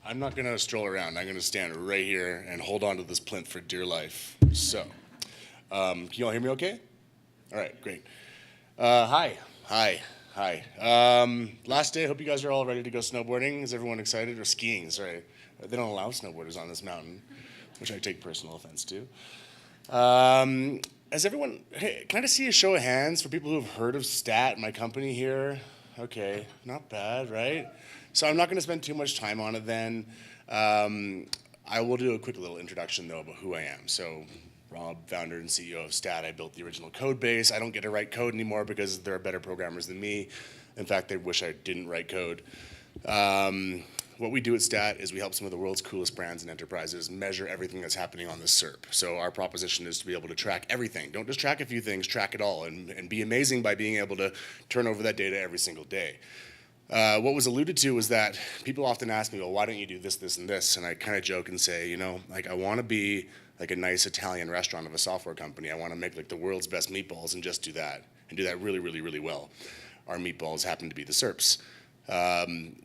I'm not going to stroll around. I'm going to stand right here and hold on to this plinth for dear life. So, can you all hear me okay? All right, great. Hi. Last day, hope you guys are all ready to go snowboarding. Is everyone excited? Or skiing, sorry. They don't allow snowboarders on this mountain, which I take personal offense to. Has everyone, hey, can I just see a show of hands for people who have heard of STAT, my company here? Okay, not bad, right? So I'm not going to spend too much time on it then. I will do a quick little introduction though about who I am. So Rob, founder and CEO of STAT, I built the original code base. I don't get to write code anymore because there are better programmers than me. In fact, they wish I didn't write code. What we do at STAT is we help some of the world's coolest brands and enterprises measure everything that's happening on the SERP. So our proposition is to be able to track everything. Don't just track a few things, track it all, and be amazing by being able to turn over that data every single day. What was alluded to was that people often ask me, well, why don't you do this, this, and this? And I kind of joke and say, you know, like I want to be like a nice Italian restaurant of a software company. I want to make like the world's best meatballs and just do that, and do that really, really, really well. Our meatballs happen to be the SERPs.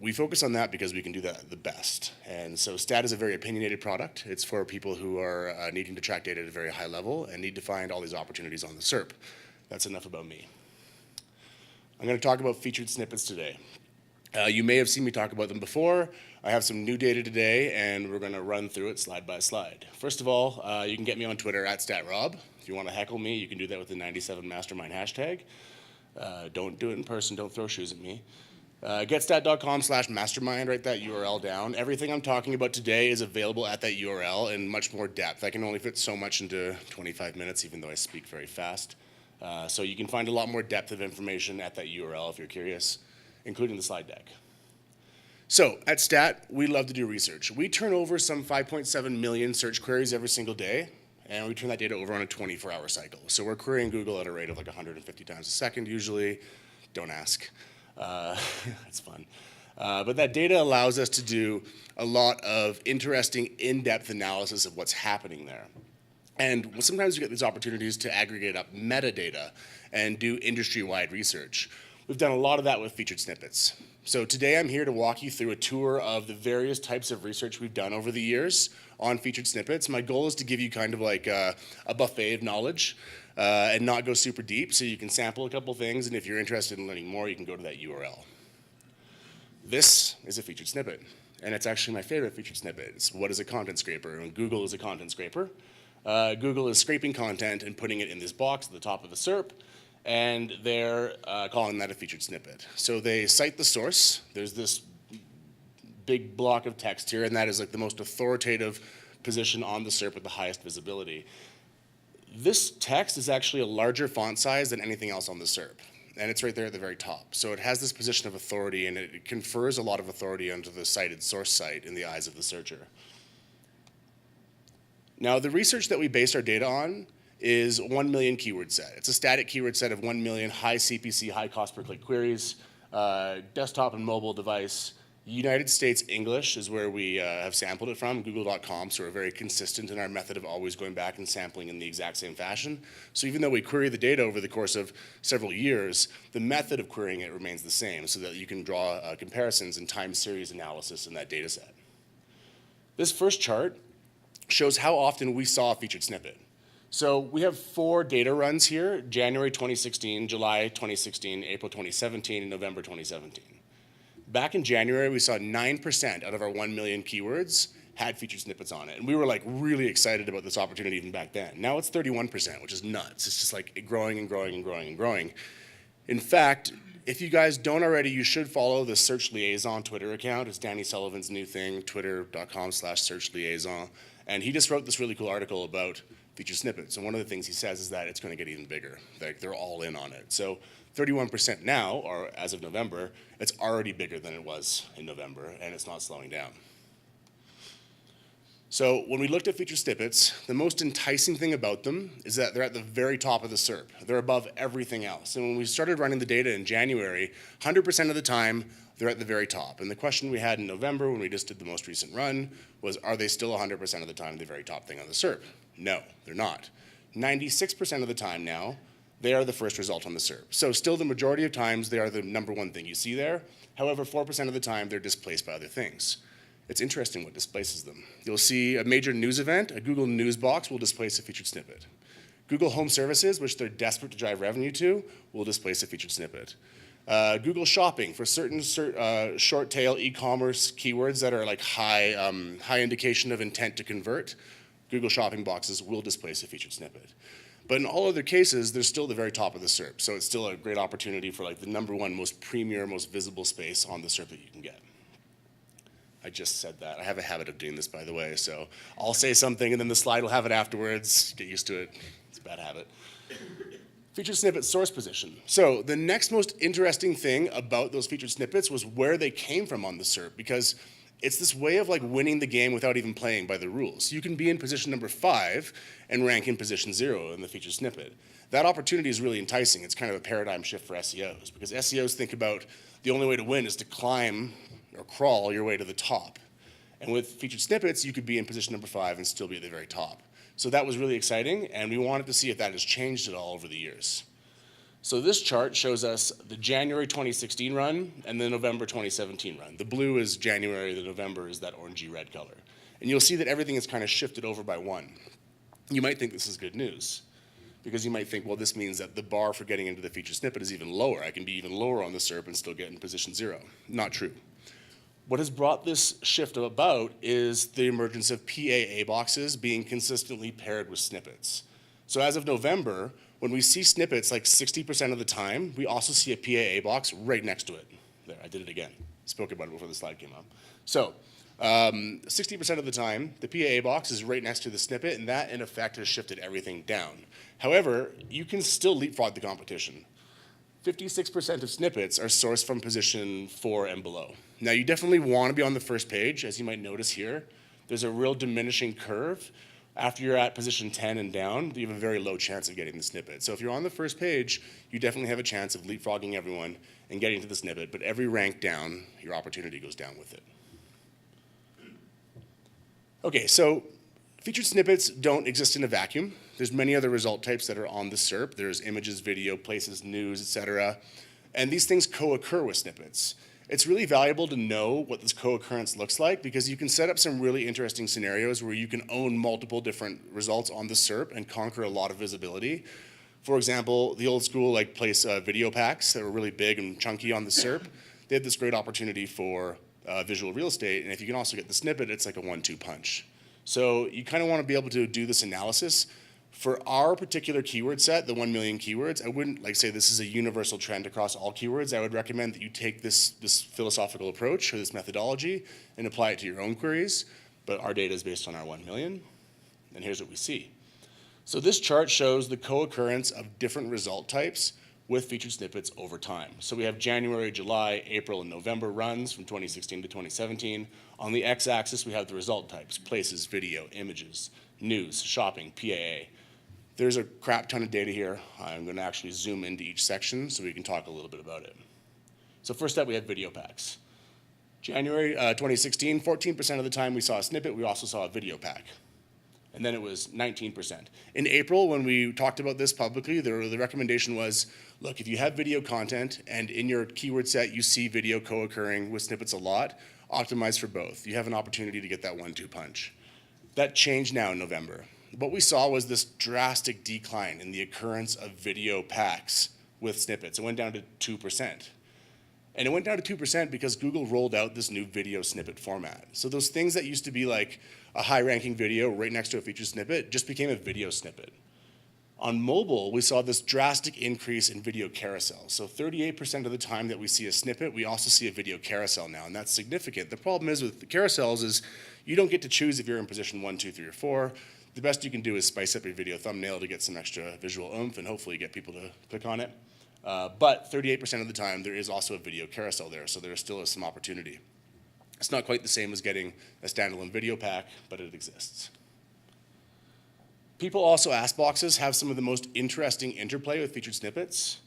We focus on that because we can do that the best. And so STAT is a very opinionated product. It's for people who are needing to track data at a very high level and need to find all these opportunities on the SERP. That's enough about me. I'm going to talk about featured snippets today. You may have seen me talk about them before. I have some new data today, and we're going to run through it slide by slide. First of all, you can get me on Twitter at StatRob. If you want to heckle me, you can do that with the 97 Mastermind hashtag. Don't do it in person. Don't throw shoes at me. Getstat.com/mastermind, write that URL down. Everything I'm talking about today is available at that URL in much more depth. I can only fit so much into 25 minutes, even though I speak very fast. So you can find a lot more depth of information at that URL if you're curious, including the slide deck. So at STAT, we love to do research. We turn over some 5.7 million search queries every single day, and we turn that data over on a 24-hour cycle. So we're querying Google at a rate of like 150 times a second usually. Don't ask. It's fun. But that data allows us to do a lot of interesting in-depth analysis of what's happening there. And sometimes we get these opportunities to aggregate up metadata and do industry-wide research. We've done a lot of that with featured snippets. So today I'm here to walk you through a tour of the various types of research we've done over the years on featured snippets. My goal is to give you kind of like a buffet of knowledge and not go super deep, so you can sample a couple things, and if you're interested in learning more, you can go to that URL. This is a featured snippet, and it's actually my favorite featured snippet. It's what is a content scraper, and Google is a content scraper. Google is scraping content and putting it in this box at the top of the SERP, and they're calling that a featured snippet. So they cite the source. There's this big block of text here, and that is like the most authoritative position on the SERP with the highest visibility. This text is actually a larger font size than anything else on the SERP, and it's right there at the very top. So it has this position of authority, and it confers a lot of authority onto the cited source site in the eyes of the searcher. Now, the research that we based our data on is 1 million keyword set. It's a static keyword set of 1 million high CPC, high cost per click queries, desktop and mobile device. United States English is where we have sampled it from, google.com, so we're very consistent in our method of always going back and sampling in the exact same fashion. So even though we query the data over the course of several years, the method of querying it remains the same so that you can draw comparisons and time series analysis in that data set. This first chart shows how often we saw a featured snippet. So we have 4 data runs here: January 2016, July 2016, April 2017, and November 2017. Back in January, we saw 9% out of our 1 million keywords had featured snippets on it. And we were like really excited about this opportunity even back then. Now it's 31%, which is nuts. It's just like growing and growing and growing and growing. In fact, if you guys don't already, you should follow the Search Liaison Twitter account. It's Danny Sullivan's new thing, twitter.com/Search Liaison. And he just wrote this really cool article about featured snippets. And one of the things he says is that it's going to get even bigger. Like they're all in on it. So 31% now, or as of November, it's already bigger than it was in November, and it's not slowing down. So when we looked at featured snippets, the most enticing thing about them is that they're at the very top of the SERP. They're above everything else. And when we started running the data in January, 100% of the time, they're at the very top. And the question we had in November when we just did the most recent run was, are they still 100% of the time the very top thing on the SERP? No, they're not. 96% of the time now, they are the first result on the SERP. So still the majority of times, they are the #1 thing you see there. However, 4% of the time, they're displaced by other things. It's interesting what displaces them. You'll see a major news event, a Google News box will displace a featured snippet. Google Home Services, which they're desperate to drive revenue to, will displace a featured snippet. Google Shopping, for certain short tail e-commerce keywords that are like high indication of intent to convert, Google Shopping boxes will displace a featured snippet. But in all other cases, they're still the very top of the SERP, so it's still a great opportunity for like the #1 most premier, most visible space on the SERP that you can get. I just said that. I have a habit of doing this, by the way, so I'll say something and then the slide will have it afterwards. Get used to it. It's a bad habit. Featured snippet source position. So the next most interesting thing about those featured snippets was where they came from on the SERP, because it's this way of like winning the game without even playing by the rules. You can be in position number 5 and rank in position 0 in the featured snippet. That opportunity is really enticing. It's kind of a paradigm shift for SEOs, because SEOs think about the only way to win is to climb or crawl your way to the top. And with featured snippets, you could be in position number 5 and still be at the very top. So that was really exciting, and we wanted to see if that has changed at all over the years. So this chart shows us the January 2016 run and the November 2017 run. The blue is January, the November is that orangey red color. And you'll see that everything is kind of shifted over by 1. You might think this is good news, because you might think, well, this means that the bar for getting into the featured snippet is even lower. I can be even lower on the SERP and still get in position 0. Not true. What has brought this shift about is the emergence of PAA boxes being consistently paired with snippets. So as of November, when we see snippets like 60% of the time, we also see a PAA box right next to it. There, I did it again. Spoke about it before the slide came up. So 60% of the time, the PAA box is right next to the snippet, and that in effect has shifted everything down. However, you can still leapfrog the competition. 56% of snippets are sourced from position 4 and below. Now, you definitely want to be on the first page, as you might notice here. There's a real diminishing curve. After you're at position 10 and down, you have a very low chance of getting the snippet. So if you're on the first page, you definitely have a chance of leapfrogging everyone and getting to the snippet, but every rank down, your opportunity goes down with it. Okay, so featured snippets don't exist in a vacuum. There's many other result types that are on the SERP. There's images, video, places, news, etc. And these things co-occur with snippets. It's really valuable to know what this co-occurrence looks like, because you can set up some really interesting scenarios where you can own multiple different results on the SERP and conquer a lot of visibility. For example, the old school like place video packs that were really big and chunky on the SERP, they had this great opportunity for visual real estate, and if you can also get the snippet, it's like a 1-2 punch. So you kind of want to be able to do this analysis. For our particular keyword set, the 1 million keywords, I wouldn't like say this is a universal trend across all keywords. I would recommend that you take this philosophical approach or this methodology and apply it to your own queries. But our data is based on our 1 million, and here's what we see. So this chart shows the co-occurrence of different result types with featured snippets over time. So we have January, July, April, and November runs from 2016 to 2017. On the x-axis, we have the result types: places, video, images, news, shopping, PAA. There's a crap ton of data here. I'm going to actually zoom into each section so we can talk a little bit about it. So first up, we have video packs. January 2016, 14% of the time we saw a snippet, we also saw a video pack. And then it was 19%. In April, when we talked about this publicly, the recommendation was, look, if you have video content and in your keyword set you see video co-occurring with snippets a lot, optimize for both. You have an opportunity to get that 1-2 punch. That changed now in November. What we saw was this drastic decline in the occurrence of video packs with snippets. It went down to 2%. And it went down to 2% because Google rolled out this new video snippet format. So those things that used to be like a high-ranking video right next to a featured snippet just became a video snippet. On mobile, we saw this drastic increase in video carousel. So 38% of the time that we see a snippet, we also see a video carousel now, and that's significant. The problem is with the carousels is you don't get to choose if you're in position 1, 2, 3, or 4. The best you can do is spice up your video thumbnail to get some extra visual oomph and hopefully get people to click on it. But 38% of the time, there is also a video carousel there, so there still is some opportunity. It's not quite the same as getting a standalone video pack, but it exists. People also ask boxes have some of the most interesting interplay with featured snippets.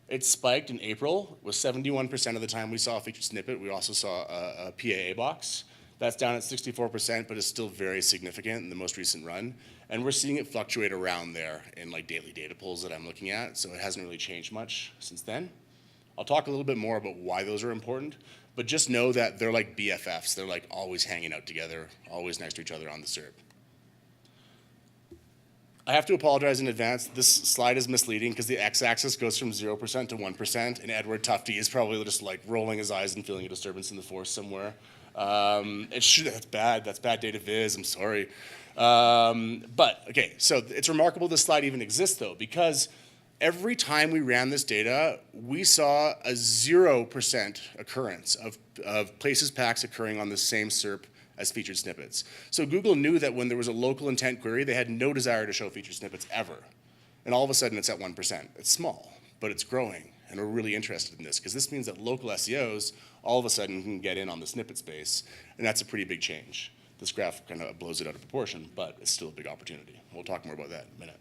It spiked in April. With 71% of the time we saw a featured snippet, we also saw a PAA box. That's down at 64%, but is still very significant in the most recent run. And we're seeing it fluctuate around there in like daily data pulls that I'm looking at, so it hasn't really changed much since then. I'll talk a little bit more about why those are important, but just know that they're like BFFs. They're like always hanging out together, always next to each other on the SERP. I have to apologize in advance. This slide is misleading because the x-axis goes from 0% to 1%, and Edward Tufte is probably just like rolling his eyes and feeling a disturbance in the force somewhere. That's bad. That's bad data viz. I'm sorry. But okay, so it's remarkable this slide even exists though, because every time we ran this data, we saw a 0% occurrence of places packs occurring on the same SERP as featured snippets. So Google knew that when there was a local intent query, they had no desire to show featured snippets ever. And all of a sudden it's at 1%. It's small, but it's growing. And we're really interested in this because this means that local SEOs all of a sudden can get in on the snippet space. And that's a pretty big change. This graph kind of blows it out of proportion, but it's still a big opportunity. We'll talk more about that in a minute.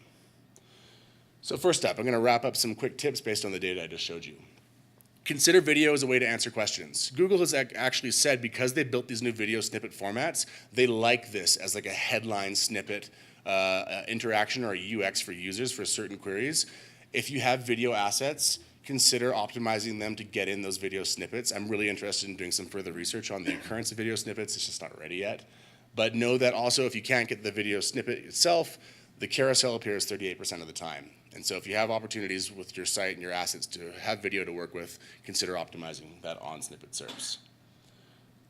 So first up, I'm going to wrap up some quick tips based on the data I just showed you. Consider video as a way to answer questions. Google has actually said because they built these new video snippet formats, they like this as like a headline snippet interaction or a UX for users for certain queries. If you have video assets, consider optimizing them to get in those video snippets. I'm really interested in doing some further research on the occurrence of video snippets. It's just not ready yet. But know that also if you can't get the video snippet itself, the carousel appears 38% of the time. And so if you have opportunities with your site and your assets to have video to work with, consider optimizing that on snippet SERPs.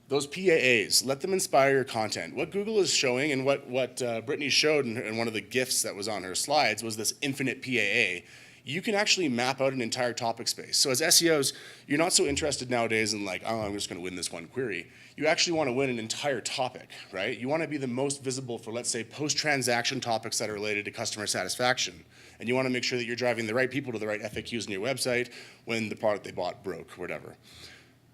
Those PAAs, let them inspire your content. What Google is showing and what Brittany showed in one of the GIFs that was on her slides was this infinite PAA. You can actually map out an entire topic space. So as SEOs, you're not so interested nowadays in like, oh, I'm just gonna win this one query. You actually wanna win an entire topic, right? You wanna be the most visible for, let's say, post-transaction topics that are related to customer satisfaction. And you wanna make sure that you're driving the right people to the right FAQs on your website when the product they bought broke, or whatever.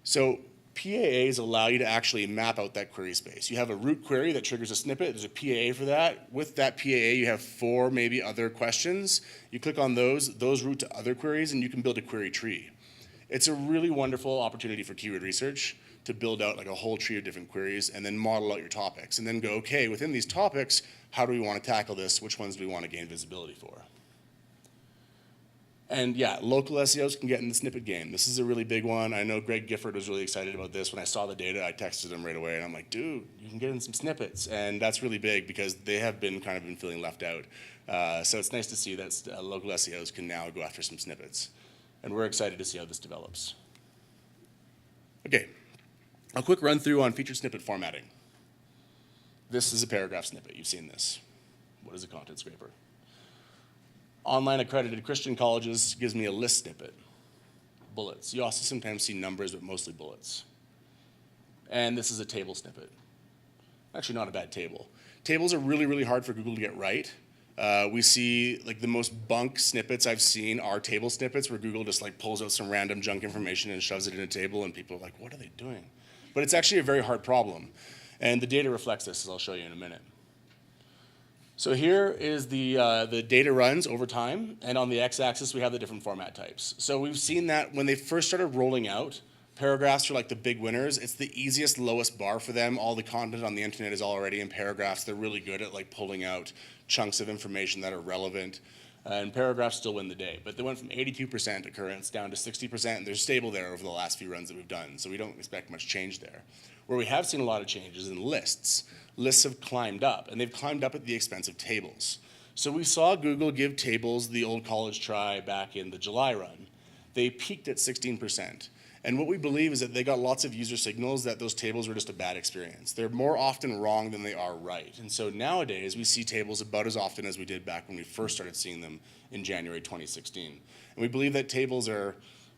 So PAAs allow you to actually map out that query space. You have a root query that triggers a snippet. There's a PAA for that. With that PAA, you have 4 maybe other questions. You click on those route to other queries, and you can build a query tree. It's a really wonderful opportunity for keyword research to build out like a whole tree of different queries and then model out your topics and then go, okay, within these topics, how do we want to tackle this? Which ones do we want to gain visibility for? And yeah, local SEOs can get in the snippet game. This is a really big one. I know Greg Gifford was really excited about this. When I saw the data, I texted him right away, and I'm like, dude, you can get in some snippets. And that's really big because they have been feeling left out. So it's nice to see that local SEOs can now go after some snippets. And we're excited to see how this develops. Okay, a quick run through on featured snippet formatting. This is a paragraph snippet. You've seen this. What is a content scraper? Online accredited Christian colleges gives me a list snippet. Bullets. You also sometimes see numbers, but mostly bullets. And this is a table snippet. Actually, not a bad table. Tables are really, really hard for Google to get right. We see like the most bunk snippets I've seen are table snippets where Google just like pulls out some random junk information and shoves it in a table, and people are like, what are they doing? But it's actually a very hard problem. And the data reflects this, as I'll show you in a minute. So here is the data runs over time, and on the x-axis we have the different format types. So we've seen that when they first started rolling out, paragraphs are like the big winners. It's the easiest, lowest bar for them. All the content on the internet is already in paragraphs. They're really good at like pulling out chunks of information that are relevant, and paragraphs still win the day. But they went from 82% occurrence down to 60%, and they're stable there over the last few runs that we've done. So we don't expect much change there. Where we have seen a lot of changes in lists. Lists have climbed up, and they've climbed up at the expense of tables. So we saw Google give tables the old college try back in the July run. They peaked at 16%. And what we believe is that they got lots of user signals that those tables were just a bad experience. They're more often wrong than they are right. And so nowadays, we see tables about as often as we did back when we first started seeing them in January 2016. And we believe that tables are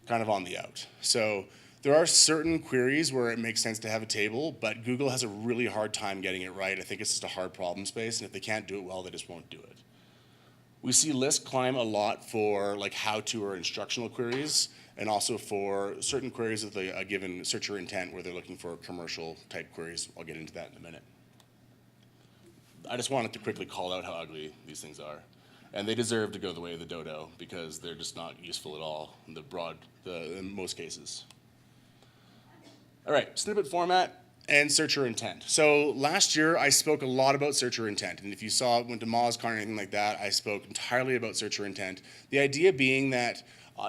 kind of on the out. So there are certain queries where it makes sense to have a table, but Google has a really hard time getting it right. I think it's just a hard problem space, and if they can't do it well, they just won't do it. We see lists climb a lot for like how-to or instructional queries, and also for certain queries with a given searcher intent where they're looking for commercial type queries. I'll get into that in a minute. I just wanted to quickly call out how ugly these things are. And they deserve to go the way of the dodo because they're just not useful at all in most cases. All right, snippet format and searcher intent. So last year, I spoke a lot about searcher intent. And if you went to MozCon or anything like that, I spoke entirely about searcher intent. The idea being that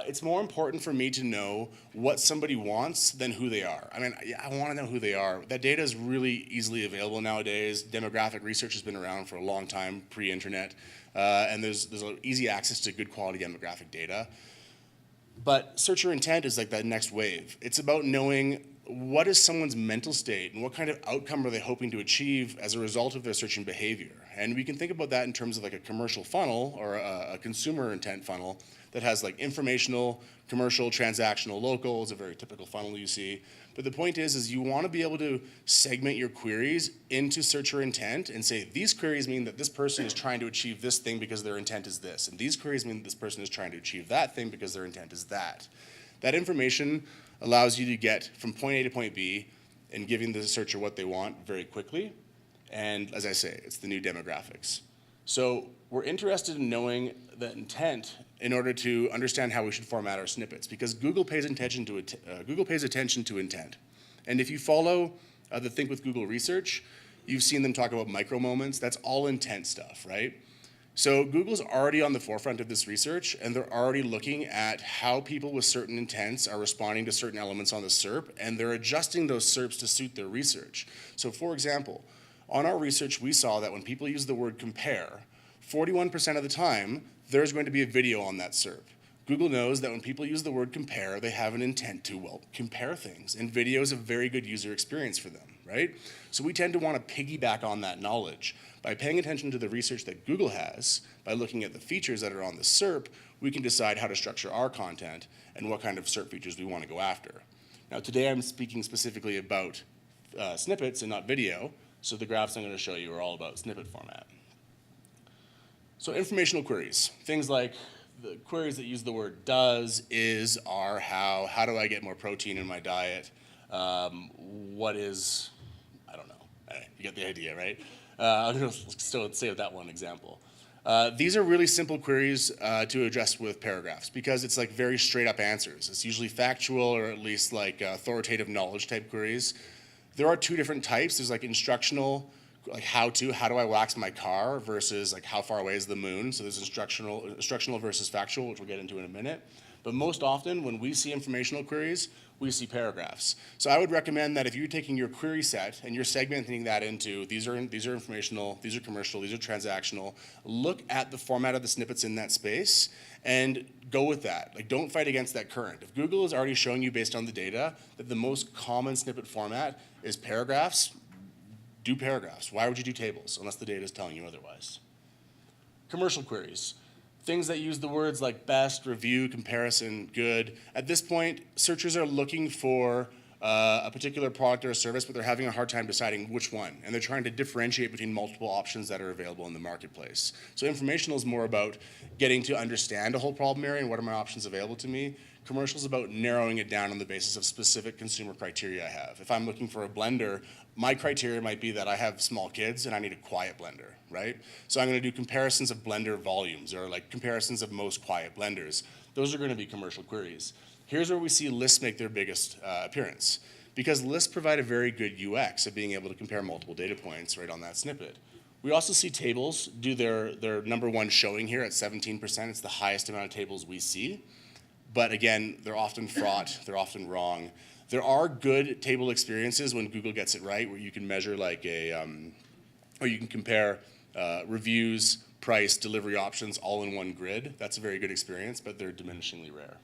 It's more important for me to know what somebody wants than who they are. I mean, yeah, I want to know who they are. That data is really easily available nowadays. Demographic research has been around for a long time, pre-internet, and there's easy access to good quality demographic data. But searcher intent is like that next wave. It's about knowing what is someone's mental state and what kind of outcome are they hoping to achieve as a result of their searching behavior. And we can think about that in terms of like a commercial funnel or a consumer intent funnel that has like informational, commercial, transactional, local is a very typical funnel you see. But the point is you want to be able to segment your queries into searcher intent and say, these queries mean that this person is trying to achieve this thing because their intent is this. And these queries mean that this person is trying to achieve that thing because their intent is that. That information allows you to get from point A to point B and giving the searcher what they want very quickly. And as I say, it's the new demographics. So we're interested in knowing the intent in order to understand how we should format our snippets, because Google pays attention to intent. And if you follow the Think with Google research, you've seen them talk about micro moments. That's all intent stuff, right? So Google's already on the forefront of this research, and they're already looking at how people with certain intents are responding to certain elements on the SERP, and they're adjusting those SERPs to suit their research. So for example, on our research, we saw that when people use the word compare, 41% of the time, there's going to be a video on that SERP. Google knows that when people use the word compare, they have an intent to, well, compare things. And video is a very good user experience for them, right? So we tend to want to piggyback on that knowledge. By paying attention to the research that Google has, by looking at the features that are on the SERP, we can decide how to structure our content and what kind of SERP features we want to go after. Now today I'm speaking specifically about snippets and not video, so the graphs I'm going to show you are all about snippet format. So informational queries, things like the queries that use the word does, is, are, how do I get more protein in my diet, what is, I don't know, you get the idea, right? I'm going to still say that one example. These are really simple queries to address with paragraphs because it's like very straight up answers. It's usually factual or at least like authoritative knowledge type queries. There are two different types. There's like instructional, like how do I wax my car versus like how far away is the moon. So there's instructional versus factual, which we'll get into in a minute. But most often when we see informational queries, we see paragraphs. So I would recommend that if you're taking your query set and you're segmenting that into these are informational, these are commercial, these are transactional, look at the format of the snippets in that space and go with that. Like don't fight against that current. If Google is already showing you based on the data that the most common snippet format is paragraphs, do paragraphs. Why would you do tables unless the data is telling you otherwise? Commercial queries. Things that use the words like best, review, comparison, good. At this point, searchers are looking for a particular product or a service, but they're having a hard time deciding which one. And they're trying to differentiate between multiple options that are available in the marketplace. So informational is more about getting to understand a whole problem area and what are my options available to me. Commercial is about narrowing it down on the basis of specific consumer criteria I have. If I'm looking for a blender, my criteria might be that I have small kids and I need a quiet blender, right? So I'm going to do comparisons of blender volumes or like comparisons of most quiet blenders. Those are going to be commercial queries. Here's where we see lists make their biggest appearance because lists provide a very good UX of being able to compare multiple data points right on that snippet. We also see tables do their number one showing here at 17%. It's the highest amount of tables we see. But again, they're often fraught, they're often wrong. There are good table experiences when Google gets it right, where you can measure like or you can compare reviews, price, delivery options all in one grid. That's a very good experience, but they're diminishingly rare.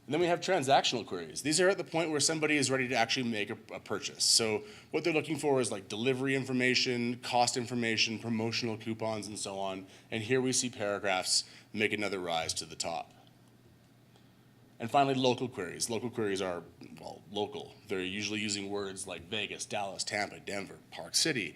And then we have transactional queries. These are at the point where somebody is ready to actually make a purchase. So what they're looking for is like delivery information, cost information, promotional coupons, and so on. And here we see paragraphs make another rise to the top. And finally, local queries. Local queries are, well, local. They're usually using words like Vegas, Dallas, Tampa, Denver, Park City.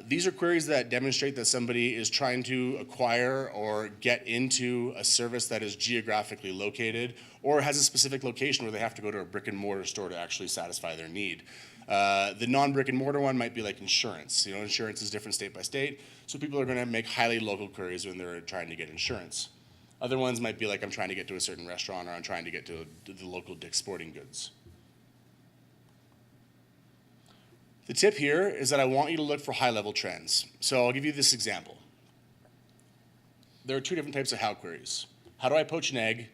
These are queries that demonstrate that somebody is trying to acquire or get into a service that is geographically located or has a specific location where they have to go to a brick and mortar store to actually satisfy their need. The non-brick and mortar one might be like insurance. You know, insurance is different state by state, so people are going to make highly local queries when they're trying to get insurance. Other ones might be like I'm trying to get to a certain restaurant or I'm trying to get to the local Dick's Sporting Goods. The tip here is that I want you to look for high-level trends. So I'll give you this example. There are two different types of how queries. How do I poach an egg?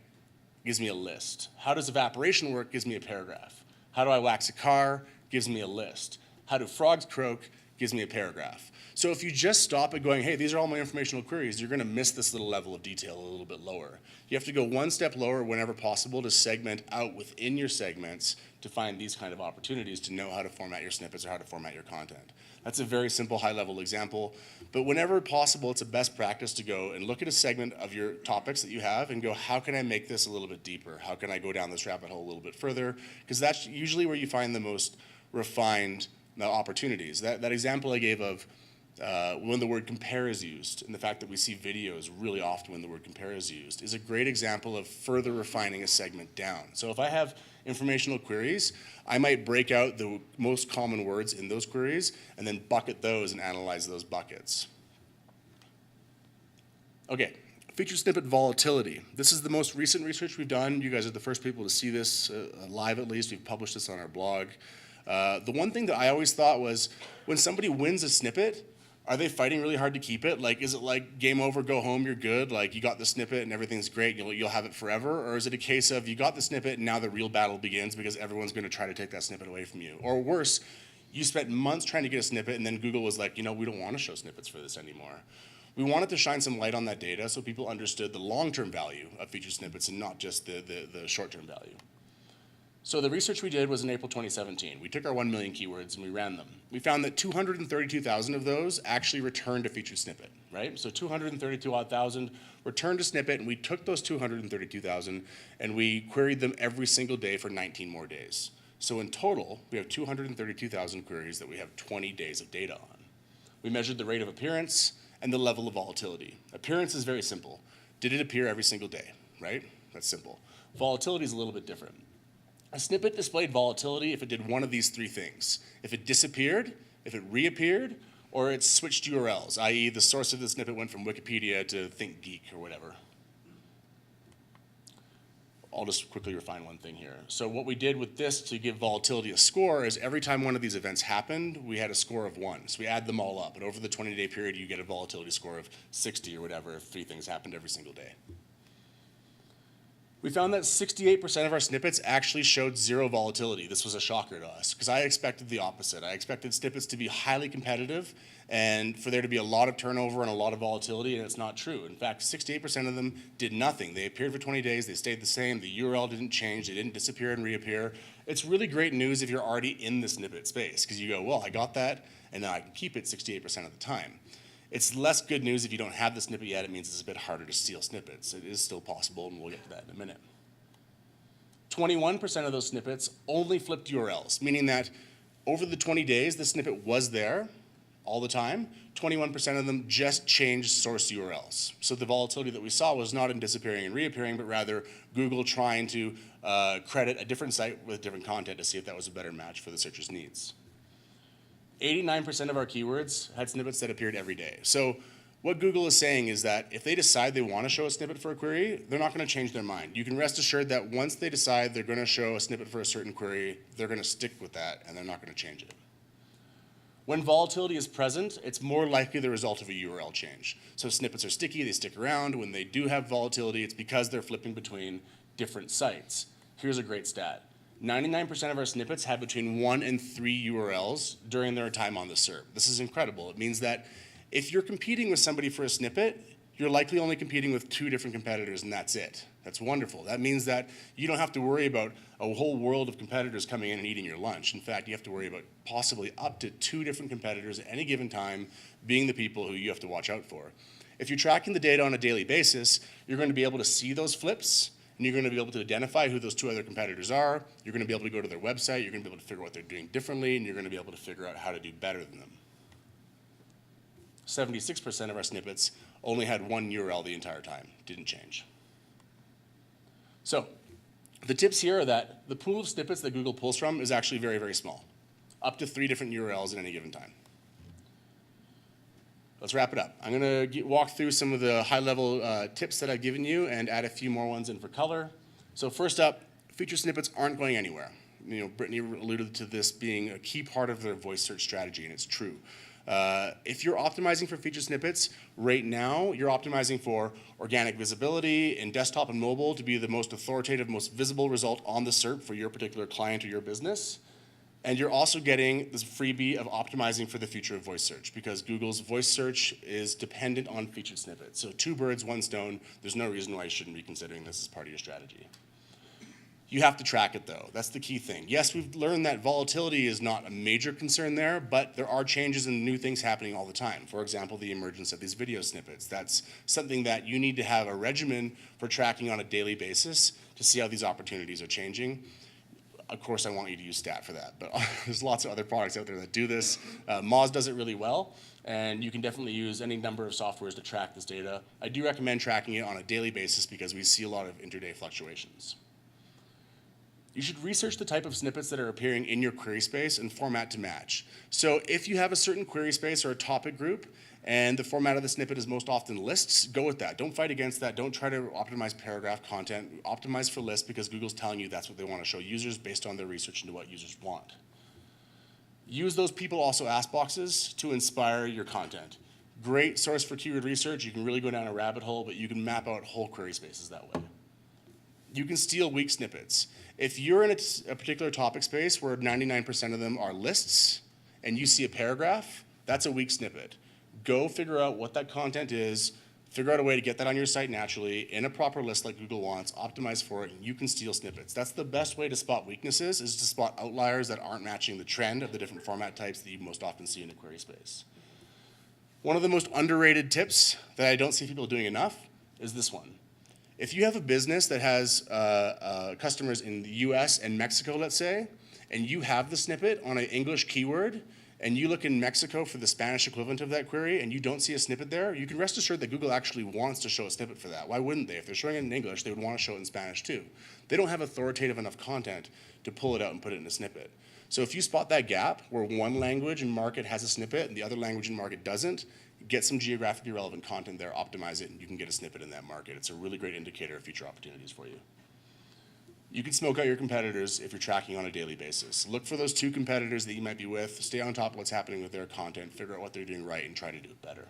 Gives me a list. How does evaporation work? Gives me a paragraph. How do I wax a car? Gives me a list. How do frogs croak? Gives me a paragraph. So if you just stop at going, hey, these are all my informational queries, you're gonna miss this little level of detail a little bit lower. You have to go one step lower whenever possible to segment out within your segments to find these kind of opportunities to know how to format your snippets or how to format your content. That's a very simple high-level example, but whenever possible, it's a best practice to go and look at a segment of your topics that you have and go, how can I make this a little bit deeper? How can I go down this rabbit hole a little bit further? Because that's usually where you find the most refined opportunities. That example I gave of when the word compare is used, and the fact that we see videos really often when the word compare is used, is a great example of further refining a segment down. So if I have informational queries, I might break out the most common words in those queries and then bucket those and analyze those buckets. Okay, feature snippet volatility. This is the most recent research we've done. You guys are the first people to see this live at least. We've published this on our blog. The one thing that I always thought was when somebody wins a snippet, are they fighting really hard to keep it? Like, is it like game over, go home, you're good? Like, you got the snippet and everything's great, you'll have it forever? Or is it a case of you got the snippet and now the real battle begins because everyone's going to try to take that snippet away from you? Or worse, you spent months trying to get a snippet and then Google was like, you know, we don't want to show snippets for this anymore. We wanted to shine some light on that data so people understood the long-term value of featured snippets and not just the short-term value. So the research we did was in April 2017. We took our 1 million keywords and we ran them. We found that 232,000 of those actually returned a featured snippet, right? So 232,000 returned a snippet, and we took those 232,000 and we queried them every single day for 19 more days. So in total, we have 232,000 queries that we have 20 days of data on. We measured the rate of appearance and the level of volatility. Appearance is very simple. Did it appear every single day, right? That's simple. Volatility is a little bit different. A snippet displayed volatility if it did one of these three things. If it disappeared, if it reappeared, or it switched URLs, i.e. the source of the snippet went from Wikipedia to ThinkGeek or whatever. I'll just quickly refine one thing here. So what we did with this to give volatility a score is every time one of these events happened, we had a score of 1. So we add them all up, and over the 20-day period, you get a volatility score of 60 or whatever if 3 things happened every single day. We found that 68% of our snippets actually showed 0 volatility. This was a shocker to us, because I expected the opposite. I expected snippets to be highly competitive and for there to be a lot of turnover and a lot of volatility, and it's not true. In fact, 68% of them did nothing. They appeared for 20 days, they stayed the same, the URL didn't change, they didn't disappear and reappear. It's really great news if you're already in the snippet space, because you go, well, I got that, and now I can keep it 68% of the time. It's less good news if you don't have the snippet yet. It means it's a bit harder to steal snippets. It is still possible, and we'll get to that in a minute. 21% of those snippets only flipped URLs, meaning that over the 20 days, the snippet was there all the time. 21% of them just changed source URLs. So the volatility that we saw was not in disappearing and reappearing, but rather Google trying to credit a different site with different content to see if that was a better match for the searcher's needs. 89% of our keywords had snippets that appeared every day. So what Google is saying is that if they decide they want to show a snippet for a query, they're not going to change their mind. You can rest assured that once they decide they're going to show a snippet for a certain query, they're going to stick with that and they're not going to change it. When volatility is present, it's more likely the result of a URL change. So snippets are sticky, they stick around. When they do have volatility, it's because they're flipping between different sites. Here's a great stat. 99% of our snippets have between 1 and 3 URLs during their time on the SERP. This is incredible. It means that if you're competing with somebody for a snippet, you're likely only competing with 2 different competitors, and that's it. That's wonderful. That means that you don't have to worry about a whole world of competitors coming in and eating your lunch. In fact, you have to worry about possibly up to 2 different competitors at any given time being the people who you have to watch out for. If you're tracking the data on a daily basis, you're going to be able to see those flips, and you're going to be able to identify who those 2 other competitors are. You're going to be able to go to their website. You're going to be able to figure out what they're doing differently, and you're going to be able to figure out how to do better than them. 76% of our snippets only had 1 URL the entire time. Didn't change. So the tips here are that the pool of snippets that Google pulls from is actually very, very small, up to 3 different URLs at any given time. Let's wrap it up. I'm going to walk through some of the high-level tips that I've given you and add a few more ones in for color. So first up, feature snippets aren't going anywhere. You know, Brittany alluded to this being a key part of their voice search strategy, and it's true. If you're optimizing for featured snippets, right now you're optimizing for organic visibility in desktop and mobile to be the most authoritative, most visible result on the SERP for your particular client or your business. And you're also getting this freebie of optimizing for the future of voice search, because Google's voice search is dependent on featured snippets. So 2 birds, 1 stone. There's no reason why you shouldn't be considering this as part of your strategy. You have to track it though. That's the key thing. Yes, we've learned that volatility is not a major concern there, but there are changes and new things happening all the time. For example, the emergence of these video snippets. That's something that you need to have a regimen for tracking on a daily basis to see how these opportunities are changing. Of course, I want you to use Stat for that, but there's lots of other products out there that do this. Moz does it really well, and you can definitely use any number of softwares to track this data. I do recommend tracking it on a daily basis because we see a lot of intraday fluctuations. You should research the type of snippets that are appearing in your query space and format to match. So if you have a certain query space or a topic group, and the format of the snippet is most often lists, go with that. Don't fight against that. Don't try to optimize paragraph content. Optimize for lists because Google's telling you that's what they want to show users based on their research into what users want. Use those people also ask boxes to inspire your content. Great source for keyword research. You can really go down a rabbit hole, but you can map out whole query spaces that way. You can steal weak snippets. If you're in a particular topic space where 99% of them are lists and you see a paragraph, that's a weak snippet. Go figure out what that content is, figure out a way to get that on your site naturally in a proper list like Google wants, optimize for it, and you can steal snippets. That's the best way to spot weaknesses, is to spot outliers that aren't matching the trend of the different format types that you most often see in a query space. One of the most underrated tips that I don't see people doing enough is this one. If you have a business that has customers in the US and Mexico, let's say, and you have the snippet on an English keyword, and you look in Mexico for the Spanish equivalent of that query, and you don't see a snippet there, you can rest assured that Google actually wants to show a snippet for that. Why wouldn't they? If they're showing it in English, they would want to show it in Spanish too. They don't have authoritative enough content to pull it out and put it in a snippet. So if you spot that gap where one language and market has a snippet and the other language and market doesn't, get some geographically relevant content there, optimize it, and you can get a snippet in that market. It's a really great indicator of future opportunities for you. You can smoke out your competitors if you're tracking on a daily basis. Look for those 2 competitors that you might be with, stay on top of what's happening with their content, figure out what they're doing right, and try to do it better.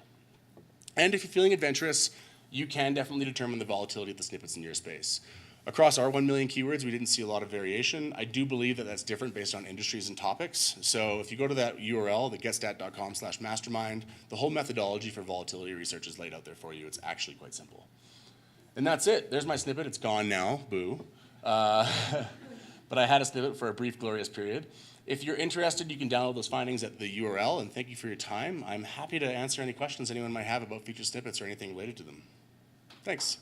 And if you're feeling adventurous, you can definitely determine the volatility of the snippets in your space. Across our 1 million keywords, we didn't see a lot of variation. I do believe that that's different based on industries and topics. So if you go to that URL, the getstat.com/mastermind, the whole methodology for volatility research is laid out there for you. It's actually quite simple. And that's it. There's my snippet. It's gone now. Boo. But I had a snippet for a brief, glorious period. If you're interested, you can download those findings at the URL, and thank you for your time. I'm happy to answer any questions anyone might have about featured snippets or anything related to them. Thanks.